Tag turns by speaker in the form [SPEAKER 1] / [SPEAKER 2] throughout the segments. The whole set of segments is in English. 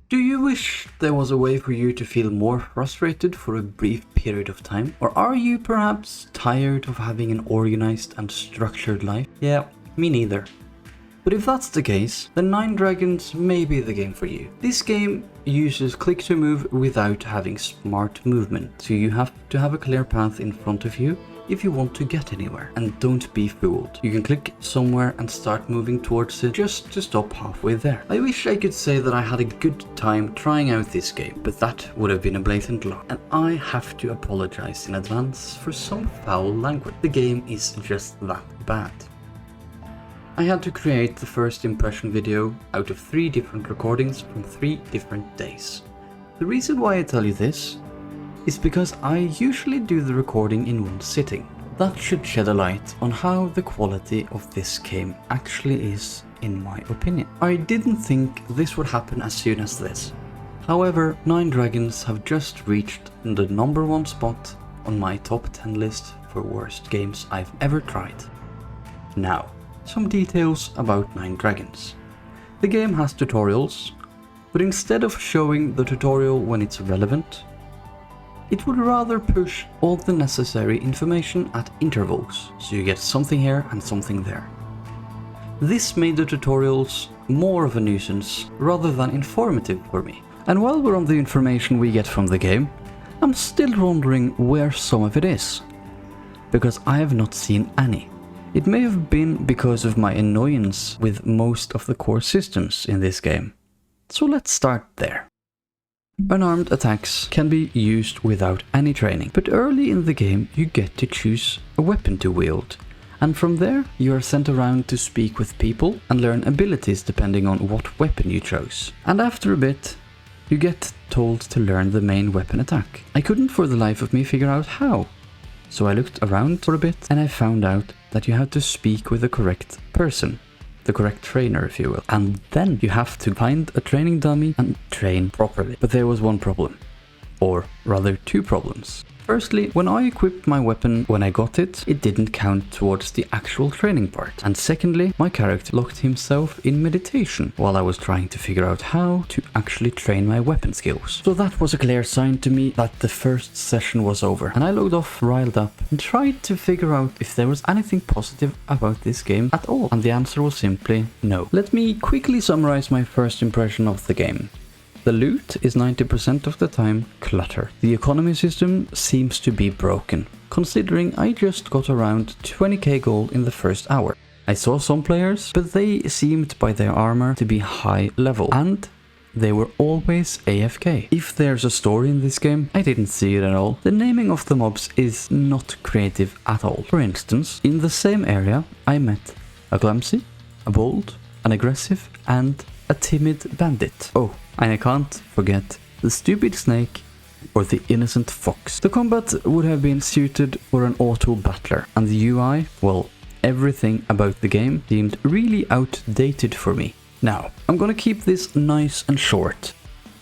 [SPEAKER 1] Do you wish there was a way for you to feel more frustrated for a brief period of time? Or are you perhaps tired of having an organized and structured life? Yeah, me neither. But if that's the case, then Nine Dragons may be the game for you. This game uses click to move without having smart movement, so you have to have a clear path in front of you if you want to get anywhere. And don't be fooled. You can click somewhere and start moving towards it just to stop halfway there. I wish I could say that I had a good time trying out this game, but that would have been a blatant lie. And I have to apologize in advance for some foul language. The game is just that bad. I had to create the first impression video out of 3 different recordings from 3 different days. The reason why I tell you this is because I usually do the recording in one sitting. That should shed a light on how the quality of this game actually is, in my opinion. I didn't think this would happen as soon as this. However, Nine Dragons have just reached the #1 spot on my top 10 list for worst games I've ever tried. Now, some details about Nine Dragons. The game has tutorials, but instead of showing the tutorial when it's relevant, it would rather push all the necessary information at intervals, so you get something here and something there. This made the tutorials more of a nuisance rather than informative for me. And while we're on the information we get from the game, I'm still wondering where some of it is, because I have not seen any. It may have been because of my annoyance with most of the core systems in this game. So let's start there. Unarmed attacks can be used without any training, but early in the game you get to choose a weapon to wield, and from there you are sent around to speak with people and learn abilities depending on what weapon you chose. And after a bit, you get told to learn the main weapon attack. I couldn't for the life of me figure out how. So I looked around for a bit and I found out that you have to speak with the correct person, the correct trainer if you will, and then you have to find a training dummy and train properly. But there was one problem, or rather 2 problems. Firstly, when I equipped my weapon when I got it, it didn't count towards the actual training part. And secondly, my character locked himself in meditation while I was trying to figure out how to actually train my weapon skills. So that was a clear sign to me that the first session was over, and I logged off riled up and tried to figure out if there was anything positive about this game at all, and the answer was simply no. Let me quickly summarize my first impression of the game. The loot is 90% of the time clutter. The economy system seems to be broken, considering I just got around 20k gold in the first hour. I saw some players, but they seemed by their armor to be high level, and they were always AFK. If there's a story in this game, I didn't see it at all. The naming of the mobs is not creative at all. For instance, in the same area I met a clumsy, a bold, an aggressive, and a timid bandit. Oh, and I can't forget the stupid snake or the innocent fox. The combat would have been suited for an auto battler, and the UI, well, everything about the game seemed really outdated for me. Now, I'm gonna keep this nice and short,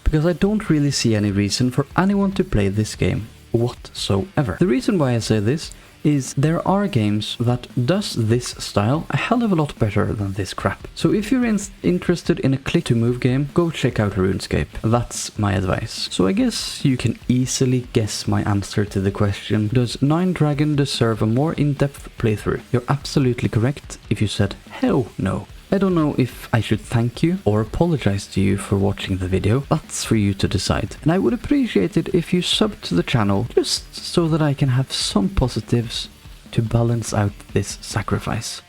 [SPEAKER 1] because I don't really see any reason for anyone to play this game whatsoever. The reason why I say this is there are games that does this style a hell of a lot better than this crap. So if you're interested in a click to move game, go check out RuneScape. That's my advice. So I guess you can easily guess my answer to the question, does Nine Dragon deserve a more in-depth playthrough? You're absolutely correct if you said hell no. I don't know if I should thank you or apologize to you for watching the video. That's for you to decide. And I would appreciate it if you sub to the channel, just so that I can have some positives to balance out this sacrifice.